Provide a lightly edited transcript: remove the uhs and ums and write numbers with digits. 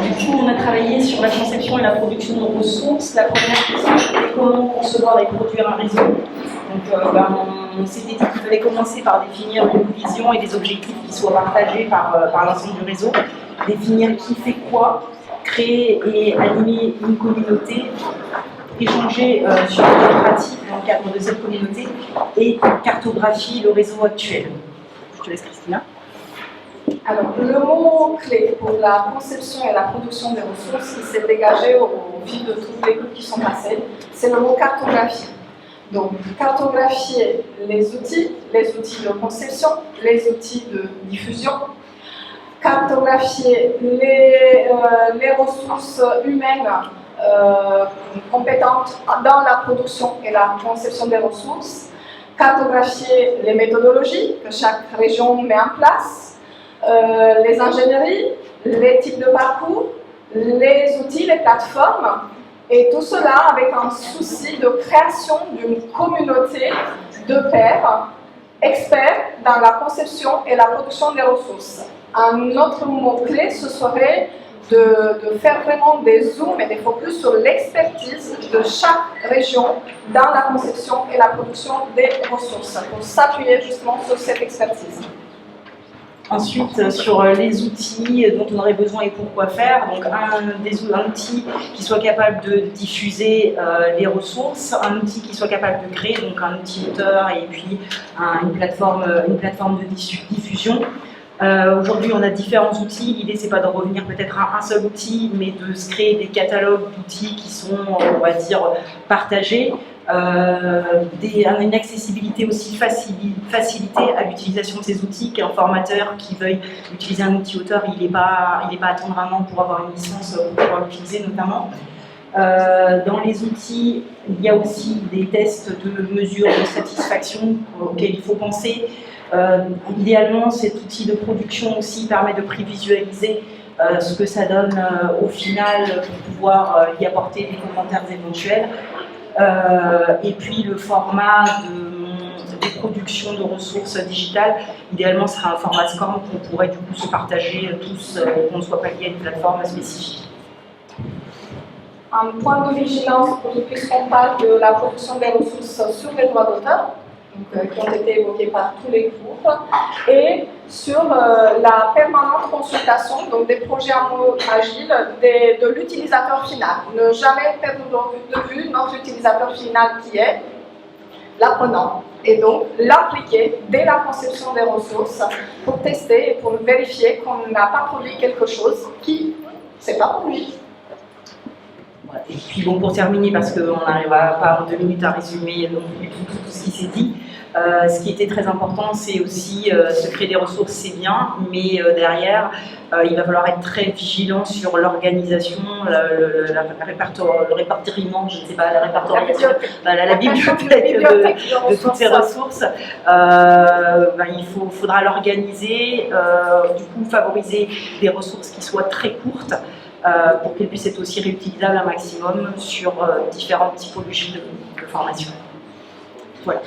Du coup, on a travaillé sur la conception et la production de ressources. La première question, c'était comment concevoir et produire un réseau. Donc, on s'était dit qu'il fallait commencer par définir une vision et des objectifs qui soient partagés par l'ensemble du réseau, définir qui fait quoi, créer et animer une communauté, échanger sur les pratiques dans le cadre de cette communauté et cartographier le réseau actuel. Je te laisse, Christina. Alors, le mot clé pour la conception et la production des ressources qui s'est dégagé au fil de tous les groupes qui sont passés, c'est le mot cartographie. Donc, cartographier les outils de conception, les outils de diffusion, cartographier les ressources humaines compétentes dans la production et la conception des ressources, cartographier les méthodologies que chaque région met en place, les ingénieries, les types de parcours, les outils, les plateformes, et tout cela avec un souci de création d'une communauté de pairs, experts dans la conception et la production des ressources. Un autre mot-clé, ce serait de faire vraiment des zooms et des focus sur l'expertise de chaque région dans la conception et la production des ressources, pour s'appuyer justement sur cette expertise. Ensuite, sur les outils dont on aurait besoin et pourquoi faire, donc un outil qui soit capable de diffuser les ressources, un outil qui soit capable de créer, donc un outil auteur et puis une plateforme de diffusion. Aujourd'hui, on a différents outils. L'idée, c'est pas de revenir peut-être à un seul outil, mais de se créer des catalogues d'outils qui sont, on va dire, partagés. Une accessibilité aussi facilitée à l'utilisation de ces outils, qu'un formateur qui veuille utiliser un outil auteur, il n'est pas à attendre un an pour avoir une licence pour pouvoir l'utiliser notamment. Dans les outils, il y a aussi des tests de mesure de satisfaction auxquels il faut penser. Idéalement, cet outil de production aussi permet de prévisualiser ce que ça donne au final pour pouvoir y apporter des commentaires éventuels. Et puis le format des productions de ressources digitales, idéalement, ce sera un format SCORM qu'on pourrait du coup se partager tous, qu'on ne soit pas lié à une plateforme spécifique. Un point de vigilance puisqu'on parle de la production des ressources sur les droits d'auteur, qui ont été évoqués par tous les groupes, et sur la permanente consultation, donc des projets en mode agile, de l'utilisateur final. Ne jamais perdre de vue notre utilisateur final qui est l'apprenant, et donc l'impliquer dès la conception des ressources pour tester et pour vérifier qu'on n'a pas produit quelque chose qui c'est pas pour lui. Et puis bon, pour terminer, parce qu'on n'arrivera pas en 2 minutes à résumer tout ce qui s'est dit, ce qui était très important, c'est aussi se créer des ressources, c'est bien, mais derrière, il va falloir être très vigilant sur l'organisation, le répertoriement, je ne sais pas, la bibliothèque de toutes ces ressources. Il faudra l'organiser, du coup favoriser des ressources qui soient très courtes, pour qu'elles puissent être aussi réutilisables un maximum sur différentes typologies de formation. Voilà.